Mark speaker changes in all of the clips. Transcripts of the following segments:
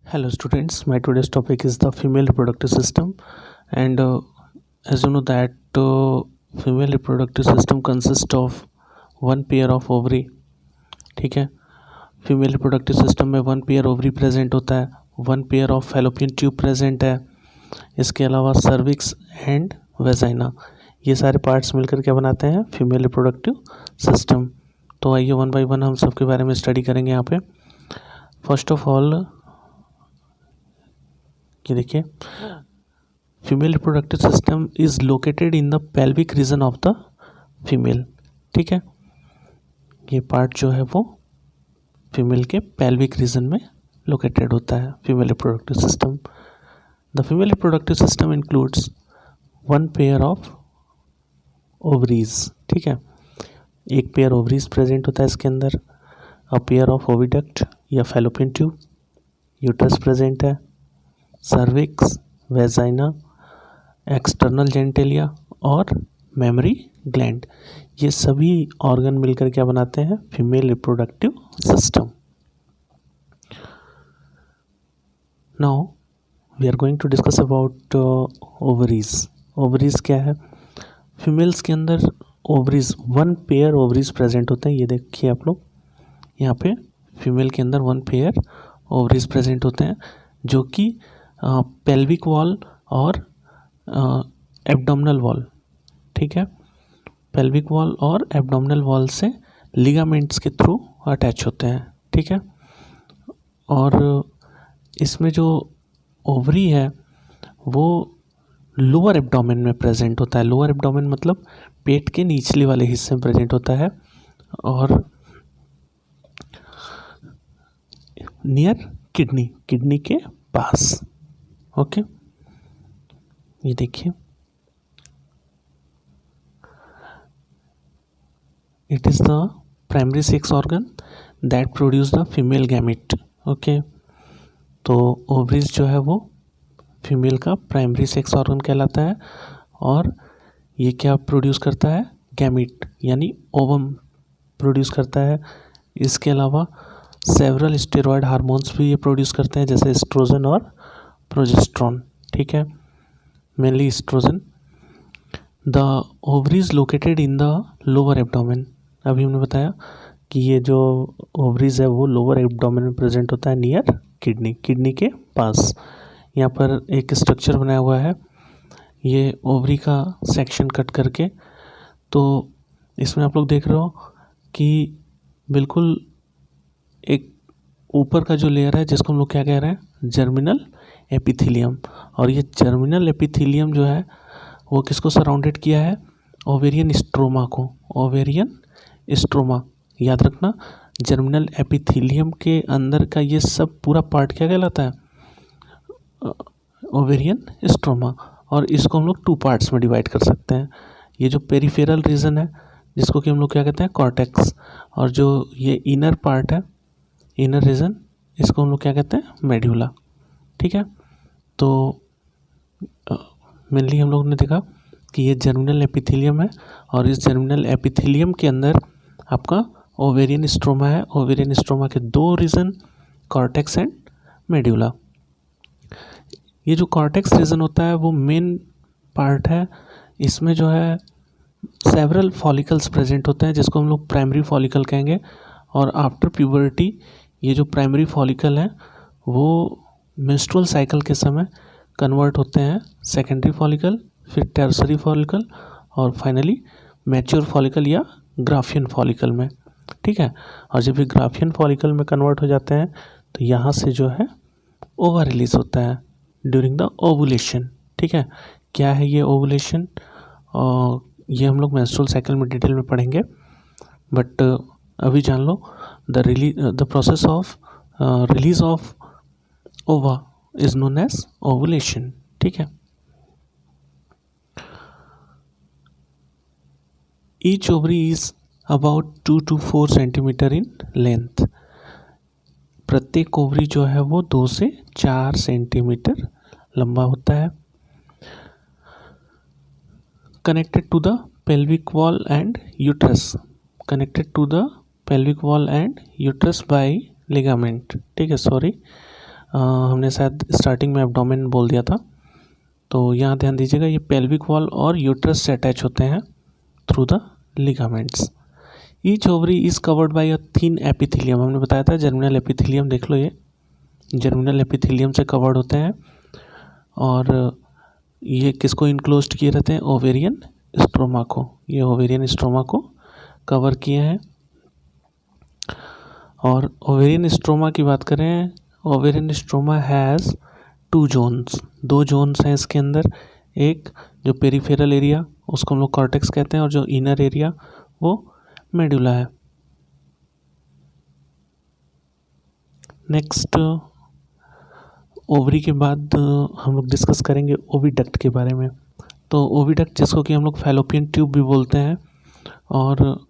Speaker 1: Hello students, my today's topic is the female reproductive system and as you know that female reproductive system consists of one pair of ovary. ठीक है, female reproductive system में one pair ovary present होता है, one pair of fallopian tube present है, इसके अलावा cervix and vagina, ये सारे पार्ट्स मिलकर क्या बनाते हैं फीमेल रिप्रोडक्टिव सिस्टम। तो आइए वन बाय वन हम सबके बारे में स्टडी करेंगे यहाँ पे। फर्स्ट ऑफ ऑल ये देखिए, female reproductive system is located in the pelvic region of the female. ठीक है, ये पार्ट जो है वो फीमेल के पेल्विक रीजन में लोकेटेड होता है female reproductive system. The female reproductive system includes one pair of ovaries. ठीक है, एक पेयर ओवरीज प्रेजेंट होता है इसके अंदर, अ पेयर ऑफ ओविडक्ट या फैलोपियन ट्यूब, यूट्रस प्रेजेंट है, सर्विक्स, वेजाइना, एक्सटर्नल जेनिटेलिया और मेमरी ग्लैंड, ये सभी ऑर्गन मिलकर क्या बनाते हैं female reproductive system. Now we are going to discuss about ovaries. Ovaries क्या है? फीमेल्स के अंदर ovaries one pair ovaries present होते हैं। ये देखिए आप लोग, यहाँ पे फीमेल के अंदर वन पेयर ओवरीज प्रेजेंट होते हैं जो कि पेल्विक वॉल और एब्डोमिनल वॉल, ठीक है, पेल्विक वॉल और एब्डोमिनल वॉल से लिगामेंट्स के थ्रू अटैच होते हैं। ठीक है, और इसमें जो ओवरी है वो लोअर एब्डोमेन में प्रेजेंट होता है। लोअर एब्डोमेन मतलब पेट के निचले वाले हिस्से में प्रेजेंट होता है और नियर किडनी के पास। ओके, ये देखिए, it is the primary sex organ that produce the female gamete. Okay, तो ओवरीज जो है वो फीमेल का प्राइमरी सेक्स ऑर्गन कहलाता है और ये क्या प्रोड्यूस करता है गैमेट यानी ओवम प्रोड्यूस करता है। इसके अलावा सेवरल स्टेरॉयड हार्मोन्स भी ये प्रोड्यूस करते हैं जैसे एस्ट्रोजन और प्रोजेस्ट्रॉन। ठीक है, mainly estrogen. The ovaries located in the lower abdomen. अभी हमने बताया कि ये जो ओवरीज है वो लोअर एब्डोमेन में प्रेजेंट होता है नियर किडनी के पास। यहाँ पर एक स्ट्रक्चर बनाया हुआ है, ये ओवरी का सेक्शन कट करके, तो इसमें आप लोग देख रहे हो कि बिल्कुल एक ऊपर का जो लेयर है जिसको हम लोग क्या कह रहे हैं जर्मिनल एपिथेलियम, और ये जर्मिनल एपिथेलियम जो है वो किसको सराउंडेड किया है ओवेरियन स्ट्रोमा को। ओवेरियन स्ट्रोमा याद रखना, जर्मिनल एपिथेलियम के अंदर का ये सब पूरा पार्ट क्या कहलाता है ओवेरियन स्ट्रोमा, और इसको हम लोग टू पार्ट्स में डिवाइड कर सकते हैं। ये जो पेरिफेरल रीजन है जिसको कि हम लोग क्या कहते हैं कॉर्टेक्स, और जो ये इनर पार्ट है इनर रीजन इसको हम लोग क्या कहते हैं मेड्यूला। ठीक है, तो मेनली हम लोगों ने देखा कि ये जर्मिनल एपिथेलियम है और इस जर्मिनल एपिथेलियम के अंदर आपका ओवेरियन स्ट्रोमा है। ओवेरियन स्ट्रोमा के दो रीजन कॉर्टेक्स एंड मेड्यूला। ये जो कॉर्टेक्स रीजन होता है वो मेन पार्ट है, इसमें जो है सेवरल फॉलिकल्स प्रेजेंट होते हैं जिसको हम लोग प्राइमरी फॉलिकल कहेंगे, और आफ्टर प्यूबर्टी ये जो प्राइमरी फॉलिकल है वो मेंस्ट्रुअल साइकिल के समय कन्वर्ट होते हैं सेकेंडरी फॉलिकल, फिर टर्सरी फॉलिकल और फाइनली मैच्योर फॉलिकल या ग्राफियन फॉलिकल में। ठीक है, और जब ये ग्राफियन फॉलिकल में कन्वर्ट हो जाते हैं तो यहाँ से जो है ओवा रिलीज होता है ड्यूरिंग द ओवुलेशन। ठीक है, क्या है ये ओवुलेशन, और ये हम लोग मेंस्ट्रुअल साइकिल में डिटेल में पढ़ेंगे, बट अभी जान लो the process of release of ova is known as ovulation. ठीक है, each ovary is about 2 to 4 centimetre in length. प्रत्येक ओवरी जो है वो 2 से 4 सेंटीमीटर लंबा होता है। Connected to the pelvic wall and uterus, connected to the pelvic wall and uterus by ligament. ठीक है, सॉरी, हमने शायद स्टार्टिंग में एब्डोमेन बोल दिया था। तो यहाँ ध्यान दीजिएगा, ये पेल्विक वॉल और यूट्रस से अटैच होते हैं through the ligaments. Each ovary is covered by a thin epithelium. हमने बताया था जर्मिनल एपिथेलियम, देख लो ये जर्मिनल एपिथेलियम से कवर्ड होते हैं। और ये किसको इनक्लोज्ड किए रहते हैं? ओवेरियन स्ट्रोमा को। ये ओवेरियन स्ट्रोमा को कवर किए हैं। और ओवेरियन स्ट्रोमा की बात करें, ovarian stroma has 2 zones, 2 zones हैं इसके अंदर। एक जो पेरिफेरल एरिया उसको हम लोग कॉर्टेक्स कहते हैं, और जो इनर एरिया वो मेडुला है। नेक्स्ट ओवरी के बाद हम लोग डिस्कस करेंगे ओविडक्ट के बारे में। तो ओविडक्ट जिसको कि हम लोग फैलोपियन ट्यूब भी बोलते हैं। और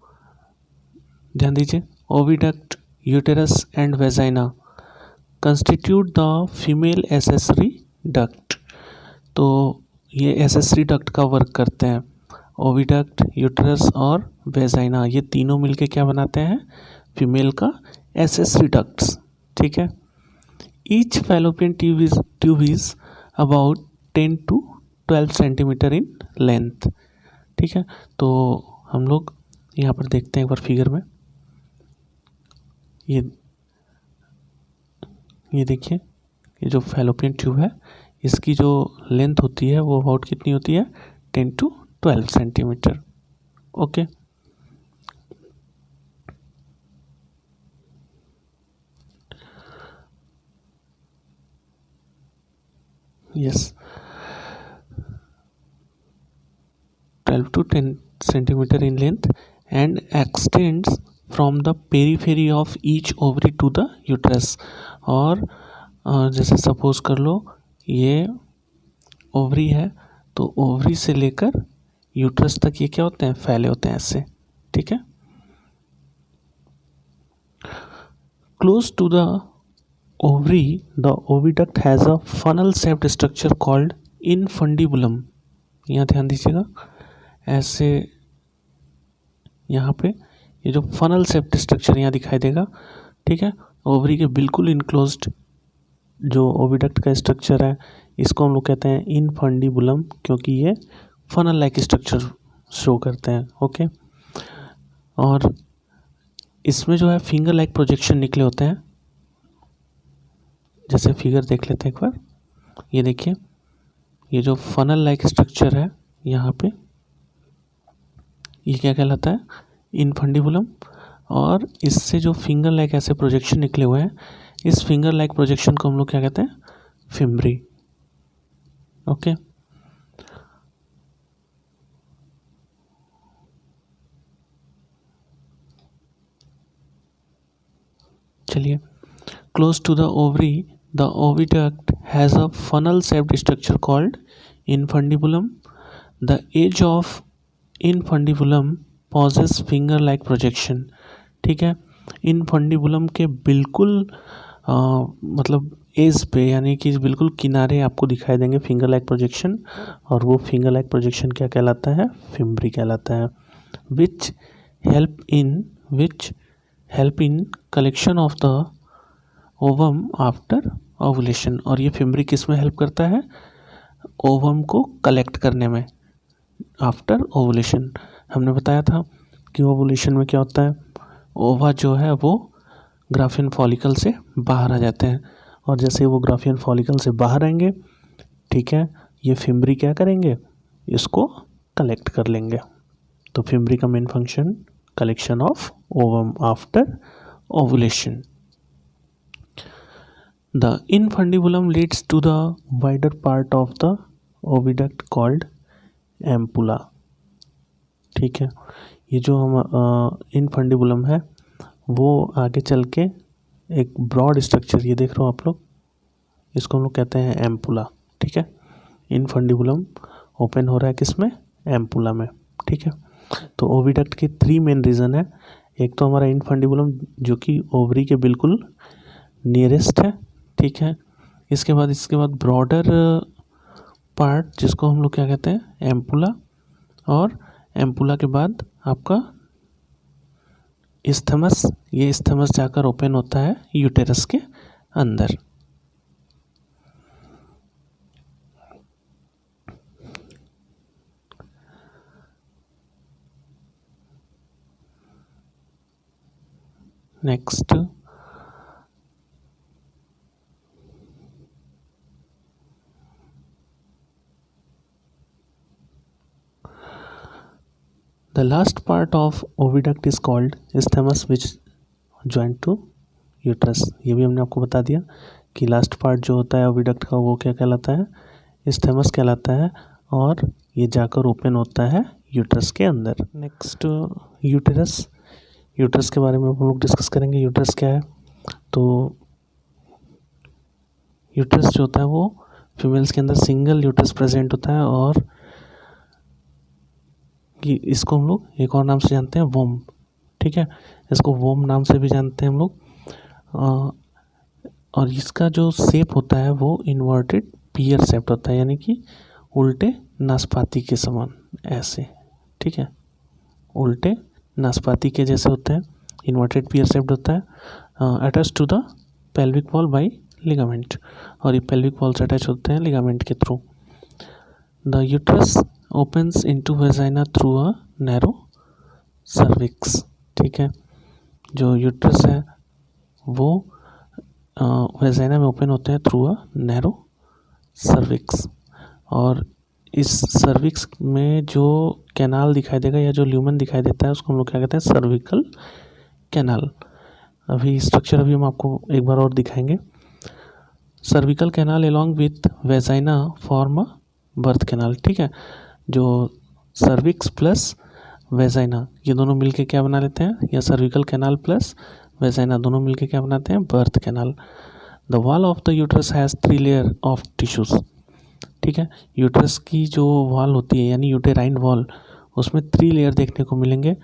Speaker 1: ध्यान दीजिए, oviduct, uterus and vagina constitute the female accessory duct. तो ये एसेसरी डक्ट का वर्क करते हैं। ओविडक्ट, यूटेरस और वेजाइना ये तीनों मिलके क्या बनाते हैं? फीमेल का एसेसरी डक्ट्स। ठीक है। Each fallopian tube is about 10 to 12 centimetre in length. ठीक है। तो हम लोग यहाँ पर देखते हैं एक बार फिगर में, ये देखिए, ये जो फैलोपियन ट्यूब है इसकी जो लेंथ होती है वो अबाउट कितनी होती है? 10 to 12 centimeter. Okay. Yes, 12 to 10 centimeter in length and extends from the periphery of each ovary to the uterus. और जैसे सपोज कर लो ये ओवरी है, तो ओवरी से लेकर यूट्रस तक ये क्या होते हैं? फैले होते हैं ऐसे। ठीक है। Close to the ovary the oviduct has a funnel shaped structure called infundibulum. यहाँ ध्यान दीजिएगा, ऐसे यहाँ पे ये जो फनल शेप्ड स्ट्रक्चर यहाँ दिखाई देगा। ठीक है। ओवरी के बिल्कुल इनक्लोज्ड जो ओविडक्ट का स्ट्रक्चर है इसको हम लोग कहते हैं इनफंडिबुलम, क्योंकि ये फनल लाइक स्ट्रक्चर शो करते हैं। ओके। और इसमें जो है फिंगर लाइक प्रोजेक्शन निकले होते हैं। जैसे फिगर देख लेते हैं एक बार, ये देखिए, ये जो फनल लाइक स्ट्रक्चर है यहाँ पे ये क्या कहलाता है? इनफंडिबुलम। और इससे जो फिंगर लाइक ऐसे प्रोजेक्शन निकले हुए हैं, इस फिंगर लाइक प्रोजेक्शन को हम लोग क्या कहते हैं? फिम्ब्री। ओके। चलिए, close to the ovary the oviduct has a funnel shaped structure called infundibulum. The edge of infundibulum possess finger like projection. ठीक है। इनफंडिबुलम के बिल्कुल मतलब एज पे, यानी कि बिल्कुल किनारे आपको दिखाई देंगे फिंगर लाइक प्रोजेक्शन, और वो फिंगर लाइक प्रोजेक्शन क्या कहलाता है? फिम्ब्री कहलाता है। Which help in collection of the ovum after ovulation. और ये फिम्ब्री किस में हेल्प करता है? ओवम को कलेक्ट करने में आफ्टर ओवुलेशन। हमने बताया था कि ओवुलेशन में क्या होता है? ओवा जो है वो ग्राफियन फॉलिकल से बाहर आ जाते हैं, और जैसे वो ग्राफियन फॉलिकल से बाहर आएंगे, ठीक है, ये फिम्ब्री क्या करेंगे? इसको कलेक्ट कर लेंगे। तो फिम्ब्री का main function collection of ovum after ovulation. The infundibulum leads to the wider part of the oviduct called ampulla. ठीक है। ये जो हम इनफंडिबुलम है वो आगे चल के एक ब्रॉड स्ट्रक्चर, ये देख रहे हो आप लोग, इसको हम लोग कहते हैं एम्पुला। ठीक है। इनफंडिबुलम ओपन हो रहा है किसमें? एम्पुला में। ठीक है। तो ओविडक्ट के 3 मेन रीज़न है। एक तो हमारा इनफंडिबुलम जो कि ओवरी के बिल्कुल नियरेस्ट है। ठीक है। इसके बाद ब्रॉडर पार्ट जिसको हम लोग क्या कहते हैं? एम्पुला। और एम्पुला के बाद आपका इस्थमस, ये इस्थमस जाकर ओपन होता है यूटेरस के अंदर। Next the last part of oviduct is called isthmus which joint to uterus. ये भी हमने आपको बता दिया कि लास्ट पार्ट जो होता है ओविडक्ट का वो क्या कहलाता है, isthmus कहलाता है, और ये जाकर ओपन होता है यूट्रस के अंदर। Next uterus. यूट्रस के बारे में हम लोग डिस्कस करेंगे। यूट्रस क्या है, तो यूट्रस जो होता है वो फीमेल्स के अंदर सिंगल यूट्रस प्रेजेंट होता है, और कि इसको हम लोग एक और नाम से जानते हैं वोम। ठीक है, इसको वोम नाम से भी जानते हैं हम लोग। और इसका जो शेप होता है वो इन्वर्टेड पियर शेप्ड होता है, यानी कि उल्टे नाशपाती के समान ऐसे। ठीक है, उल्टे नाशपाती के जैसे होते हैं, इन्वर्टेड पियर शेप्ड होता है, attach to the pelvic wall by ligament, और ये पेल्विक वॉल से अटैच होते हैं लिगामेंट के through. The uterus opens into vagina through a narrow cervix. ठीक है, जो यूट्रस है वो वेजाइना में ओपन होते हैं थ्रू अ नैरो सर्विक्स, और इस सर्विक्स में जो कैनाल दिखाई देगा या जो ल्यूमन दिखाई देता है उसको हम लोग क्या कहते हैं, सर्विकल कैनाल। अभी स्ट्रक्चर अभी हम आपको एक बार और दिखाएंगे। Cervical canal along with vagina form a birth canal. ठीक है, जो सर्विक्स प्लस वेजाइना ये दोनों मिलके क्या बना लेते हैं, या सर्विकल कैनाल प्लस वेजाइना दोनों मिलके क्या बनाते हैं, birth canal. The wall of the uterus has 3 layer of tissues. ठीक है, यूट्रस की जो वॉल होती है यानी यूटेराइन वॉल, उसमें 3 लेयर देखने को मिलेंगे,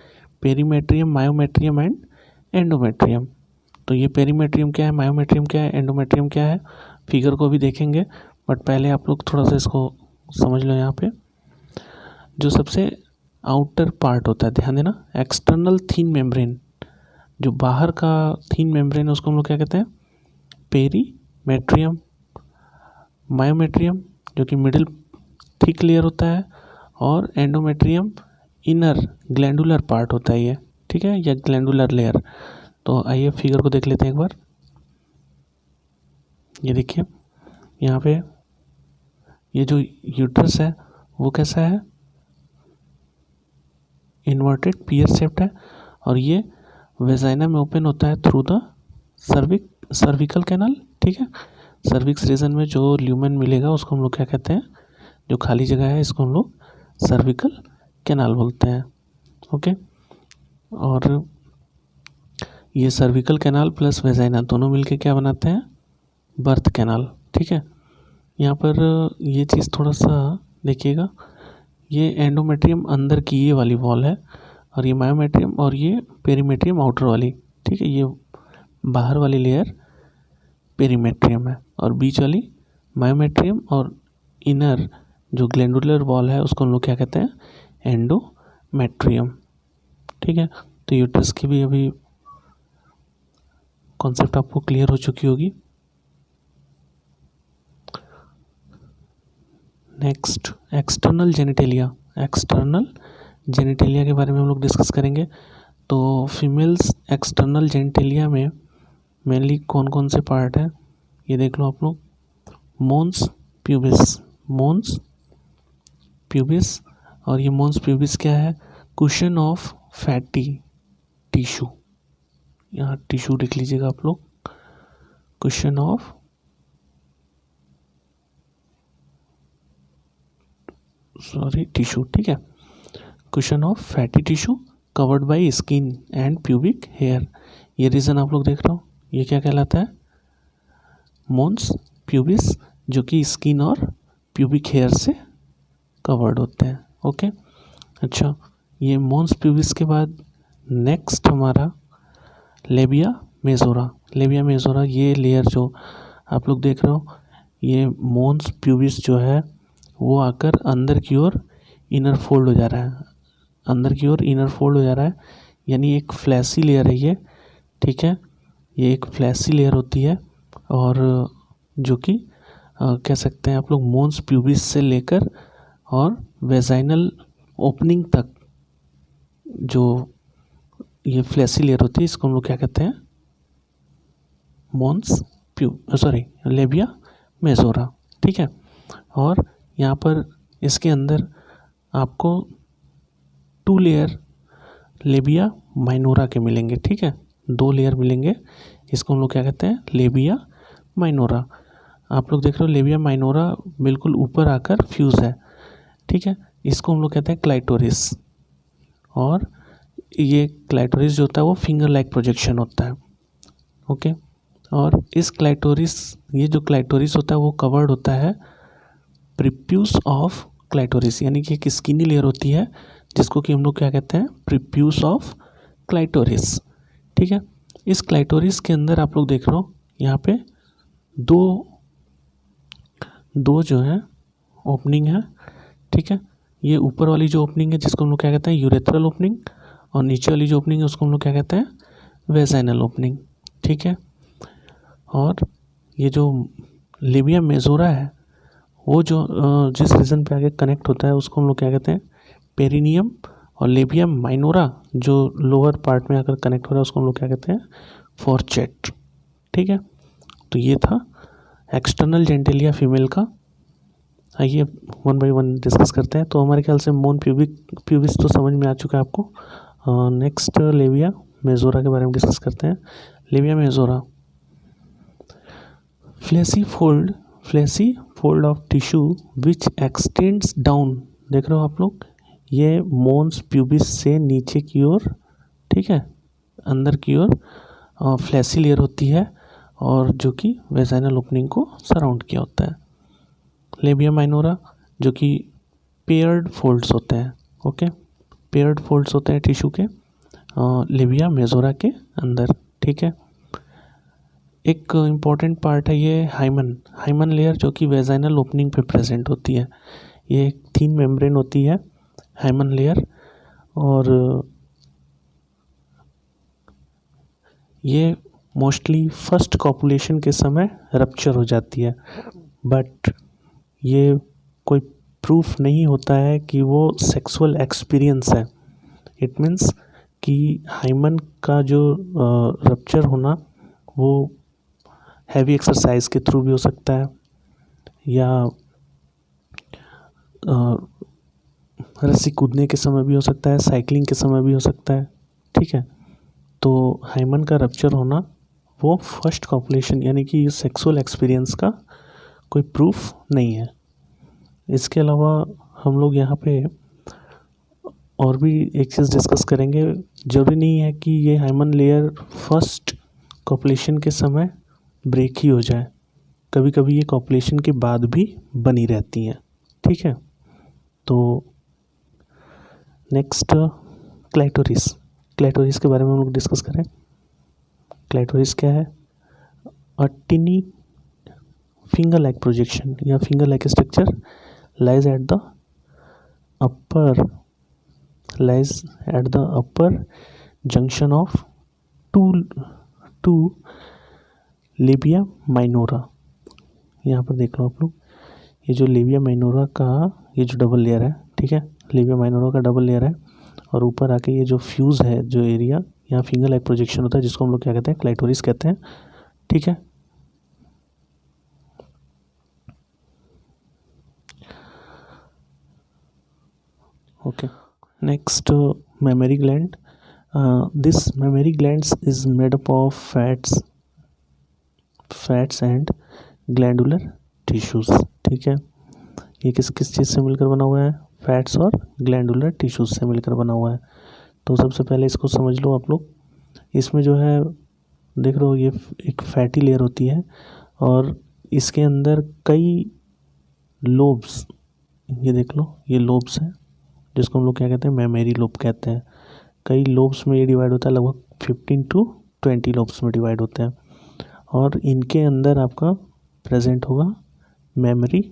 Speaker 1: पेरीमेट्रियम, मायोमेट्रियम एंड एंडोमेट्रियम। तो ये पेरीमेट्रियम क्या है, मायोमेट्रियम क्या है, एंडोमेट्रियम क्या है, फिगर को भी देखेंगे, बट पहले आप लोग थोड़ा सा इसको समझ लो। यहाँ पे जो सबसे आउटर पार्ट होता है, ध्यान देना, एक्सटर्नल थीन मेम्ब्रेन, जो बाहर का थीन मेम्ब्रेन है उसको हम लोग क्या कहते हैं, पेरीमेट्रियम। मायोमेट्रियम जो कि मिडिल थिक लेयर होता है, और एंडोमेट्रियम इनर ग्लैंडुलर पार्ट होता है ये। ठीक है, या ग्लैंडुलर लेयर। तो आइए फिगर को देख लेते हैं एक बार। ये देखिए यहाँ पे ये जो यूट्रस है वो कैसा है, इन्वर्टेड पियर शेप्ड है, और ये वेजाइना में ओपन होता है थ्रू द सर्विकल कैनाल। ठीक है, सर्विक्स रीजन में जो ल्यूमेन मिलेगा उसको हम लोग क्या कहते हैं, जो खाली जगह है इसको हम लोग सर्विकल कैनाल बोलते हैं। ओके, और ये सर्विकल कैनाल प्लस वेजाइना दोनों मिलके क्या बनाते हैं, बर्थ कैनाल। ठीक है, यहाँ पर ये चीज़ थोड़ा सा देखिएगा, ये एंडोमेट्रियम अंदर की ये वाली वॉल है, और ये मायोमेट्रियम और ये पेरीमेट्रियम आउटर वाली। ठीक है, ये बाहर वाली लेयर पेरीमेट्रियम है, और बीच वाली मायोमेट्रियम, और इनर जो ग्लैंडुलर वॉल है उसको हम लोग क्या कहते हैं, एंडोमेट्रियम। ठीक है, तो यूट्रस की भी अभी कॉन्सेप्ट आपको क्लियर हो चुकी होगी। Next external genitalia. External genitalia के बारे में हम लोग डिस्कस करेंगे। तो फीमेल्स एक्सटर्नल जेनिटेलिया में मेनली कौन कौन से पार्ट हैं ये देख लो आप लोग। मोन्स प्यूबिस, मोन्स प्यूबिस, और ये मोन्स प्यूबिस क्या है, कुशन ऑफ फैटी टिश्यू। यहाँ टिश्यू लिख लीजिएगा आप लोग, कुशन ऑफ टिश्यू। ठीक है, cushion of fatty tissue covered by skin and pubic hair. ये रीजन आप लोग देख रहे हो, ये क्या कहलाता है, मोन्स प्यूबिस, जो कि स्किन और प्यूबिक हेयर से कवर्ड होते हैं। ओके, अच्छा, ये मोन्स प्यूबिस के बाद नेक्स्ट हमारा लेबिया मेजोरा। लेबिया मेजोरा ये लेयर जो आप लोग देख रहे हो, ये मोन्स प्यूबिस जो है वो आकर अंदर की ओर इनर फोल्ड हो जा रहा है, अंदर की ओर इनर फोल्ड हो जा रहा है, यानी एक फ्लैसी लेयर है ये। ठीक है, ये एक फ्लैसी लेयर होती है, और जो कि कह सकते हैं आप लोग मोन्स प्यूबिस से लेकर और वेजाइनल ओपनिंग तक जो ये फ्लैसी लेयर होती है इसको हम लोग क्या कहते हैं, मोन्स लेबिया मेजोरा, ठीक है। और यहाँ पर इसके अंदर आपको 2 लेयर लेबिया माइनोरा के मिलेंगे, ठीक है, 2 लेयर मिलेंगे। इसको हम लोग क्या कहते हैं, लेबिया माइनोरा। आप लोग देख रहे हो लेबिया माइनोरा बिल्कुल ऊपर आकर फ्यूज़ है, ठीक है। इसको हम लोग कहते हैं क्लाइटोरिस। और ये क्लाइटोरिस जो होता है वो फिंगर लाइक प्रोजेक्शन होता है, ओके। और इस क्लाइटोरिस, ये जो क्लाइटोरिस होता है वो कवर्ड होता है प्रीप्यूस ऑफ क्लाइटोरिस, यानी कि एक स्किनी लेयर होती है जिसको कि हम लोग क्या कहते हैं, प्रीप्यूस ऑफ क्लाइटोरिस, ठीक है। इस क्लाइटोरिस के अंदर आप लोग देख रहे हो यहाँ पे दो जो है ओपनिंग है, ठीक है। ये ऊपर वाली जो ओपनिंग है जिसको हम लोग क्या कहते हैं, यूरेथ्रल ओपनिंग, और नीचे वाली जो ओपनिंग है उसको हम लोग क्या कहते हैं, वेजाइनल ओपनिंग, ठीक है। और ये जो लेबिया मेजोरा है वो जो जिस रीजन पे आगे कनेक्ट होता है उसको हम लोग क्या कहते हैं, पेरिनियम। और लेबिया माइनोरा जो लोअर पार्ट में आकर कनेक्ट हो रहा है उसको हम लोग क्या कहते हैं, फॉर्चेट, ठीक है। तो ये था एक्सटर्नल जेंटेलिया फीमेल का। आइए 1 बाय 1 डिस्कस करते हैं। तो हमारे ख्याल से मोन प्यूबिस तो समझ में आ चुका है आपको। नेक्स्ट लेबिया मेजोरा के बारे में डिस्कस करते हैं। Labia majora, fleshy fold of tissue which x tends down. देख रहे हो आप लोग, ये मोन्स प्यूबिस से नीचे की ओर, ठीक है, अंदर की ओर फ्लैसी लेयर होती है और जो कि वेजाइनल ओपनिंग को सराउंड किया होता है। लेबिया माइनोरा जो कि पेयर्ड फोल्ड्स होते हैं, ओके, पेयर्ड फोल्ड्स होते हैं टिश्यू के लेबिया मेजोरा के अंदर, ठीक है। एक इम्पॉर्टेंट पार्ट है ये हाइमन लेयर जो कि वेजाइनल ओपनिंग पे प्रेजेंट होती है। ये एक थिन मेम्ब्रेन होती है हाइमन लेयर, और ये मोस्टली फर्स्ट कॉपुलेशन के समय रप्चर हो जाती है, बट ये कोई प्रूफ नहीं होता है कि वो सेक्सुअल एक्सपीरियंस है। इट मीन्स कि हाइमन का जो रप्चर होना वो हैवी एक्सरसाइज के थ्रू भी हो सकता है, या रस्सी कूदने के समय भी हो सकता है, साइकिलिंग के समय भी हो सकता है, ठीक है। तो हाइमन का रप्चर होना वो फर्स्ट कॉपुलेशन यानी कि सेक्सुअल एक्सपीरियंस का कोई प्रूफ नहीं है। इसके अलावा हम लोग यहाँ पे और भी एक चीज़ डिस्कस करेंगे। ज़रूरी नहीं है कि ये हाइमन लेयर फर्स्ट कॉपुलेशन के समय ब्रेक ही हो जाए, कभी कभी ये कॉपुलेशन के बाद भी बनी रहती हैं, ठीक है। तो नेक्स्ट क्लाइटोरिस के बारे में हम लोग डिस्कस करें। क्लाइटोरिस क्या है, अ टिनी फिंगर लाइक प्रोजेक्शन या finger like structure lies at the upper junction of two labia minora. यहाँ पर देख लो आप लोग, ये जो लेबिया माइनोरा का ये जो डबल लेयर है, ठीक है, लेबिया माइनोरा का डबल लेयर है, और ऊपर आके ये जो फ्यूज़ है जो एरिया, यहाँ फिंगर लाइक प्रोजेक्शन होता है जिसको हम लोग क्या कहते हैं, क्लाइटोरिस कहते हैं, ठीक है। Okay, next mammary gland. This mammary glands is made up of fats and glandular tissues, ठीक है। ये किस चीज़ से मिलकर बना हुआ है, फैट्स और ग्लैंडुलर टिश्यूज से मिलकर बना हुआ है। तो सबसे पहले इसको समझ लो आप लोग। इसमें जो है देख रहे हो ये एक फैटी लेयर होती है और इसके अंदर कई लोब्स, ये देख लो ये लोब्स हैं जिसको हम लोग क्या कहते हैं, मेमोरी लोब कहते हैं। कई लोब्स में ये डिवाइड होता है, लगभग 15 to 20 लोब्स में डिवाइड होते हैं, और इनके अंदर आपका प्रेजेंट होगा मेमोरी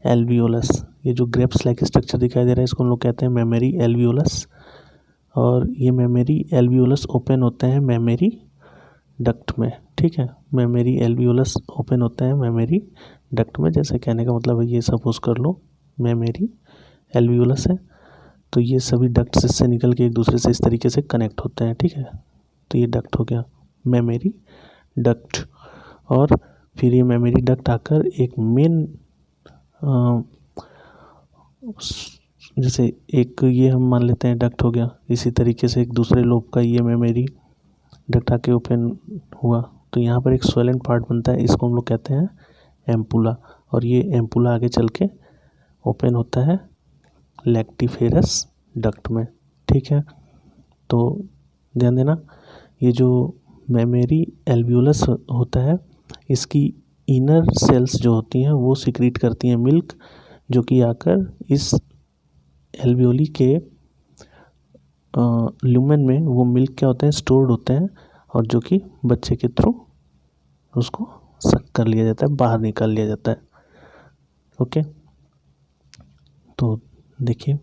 Speaker 1: एल्वियोलस। ये जो ग्रेप्स लाइक स्ट्रक्चर दिखाई दे रहा है इसको हम लोग कहते हैं मेमोरी एल्वियोलस, और ये मेमोरी एल्वियोलस ओपन होते हैं मेमोरी डक्ट में, ठीक है। मेमोरी एल्वियोलस ओपन होते हैं मेमोरी डक्ट में, जैसे कहने का मतलब है ये सपोज कर लो मेमोरी एल्वियोलस है, तो ये सभी डक्ट्स इससे निकल के एक दूसरे से इस तरीके से कनेक्ट होते हैं, ठीक है। तो ये डक्ट हो गया मेमोरी डक्ट। और फिर ये मेमोरी डक्ट आकर एक मेन, जैसे एक ये हम मान लेते हैं डक्ट हो गया, इसी तरीके से एक दूसरे लोब का ये मेमोरी डक्ट आके ओपन हुआ, तो यहाँ पर एक स्वेलन पार्ट बनता है, इसको हम लोग कहते हैं एम्पुला। और ये एम्पुला आगे चल के ओपन होता है लैक्टिफेरस डक्ट में। ठीक है, तो ध्यान देना, ये जो मेमोरी एल्वियोलस होता है, इसकी इनर सेल्स जो होती हैं वो सिक्रीट करती हैं मिल्क, जो कि आकर इस एल्वियोली के ल्यूमेन में वो मिल्क क्या होते हैं, स्टोर्ड होते हैं, और जो कि बच्चे के थ्रू उसको सक कर लिया जाता है, बाहर निकाल लिया जाता है। ओके, तो देखिए,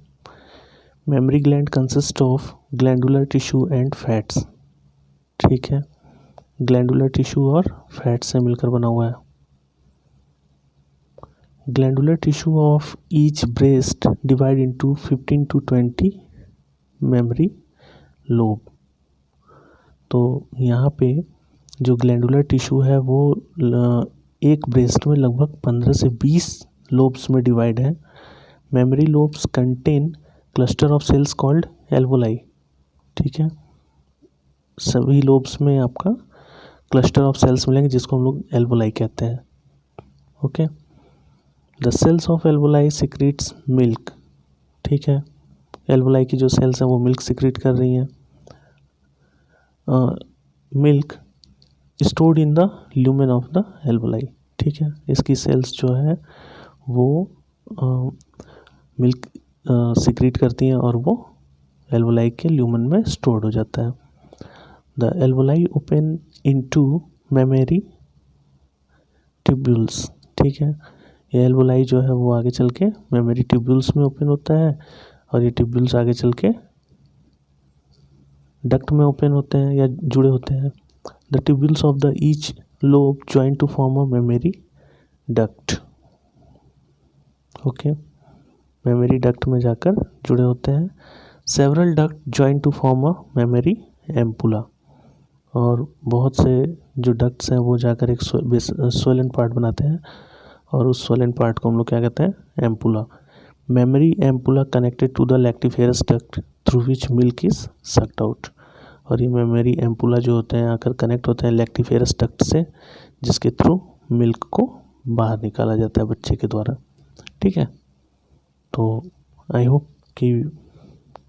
Speaker 1: memory gland consist of glandular tissue and fats. ठीक है, ग्लैंडुलर टिश्यू और फैट से मिलकर बना हुआ है। Glandular tissue of each breast divide into 15 to 20 memory lobe. तो यहाँ पे जो ग्लैंडुलर टिश्यू है वो एक ब्रेस्ट में लगभग 15 से 20 लोब्स में डिवाइड है। Memory lobes contain cluster of cells called alveoli. ठीक है, सभी लोब्स में आपका क्लस्टर ऑफ सेल्स मिलेंगे जिसको हम लोग एल्वोलाई कहते हैं। Okay, the cells of alveoli secretes milk. ठीक है, एल्वोलाई की जो सेल्स हैं वो मिल्क सिक्रीट कर रही हैं। Milk stored in the lumen of the alveoli. ठीक है, इसकी सेल्स जो है वो मिल्क सिक्रीट करती हैं और वो एल्वोलाई के ल्यूमेन में स्टोर्ड हो जाता है। The alveoli open into mammary tubules. ठीक है, ये एल्वोलाई जो है वो आगे चल के मेमोरी ट्यूब्यूल्स में ओपन होता है, और ये ट्यूब्यूल्स आगे चल के डक्ट में ओपन होते हैं या जुड़े होते हैं। The tubules of the each lobe join to form a mammary duct. Okay, mammary duct में जाकर जुड़े होते हैं। Several duct join to form a mammary ampulla. और बहुत से जो डक्ट्स हैं वो जाकर एक स्वेलन पार्ट बनाते हैं, और उस स्वेलन पार्ट को हम लोग क्या कहते हैं, ampulla. Mammary ampulla connected to the lactiferous duct through which milk is sucked out. और ये मेमोरी एम्पुला जो होते हैं आकर कनेक्ट होते हैं लैक्टिफेरस डक्ट से, जिसके थ्रू मिल्क को बाहर निकाला जाता है बच्चे के द्वारा। ठीक है, तो आई होप कि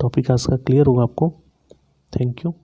Speaker 1: टॉपिक आज का क्लियर होगा आपको। Thank you.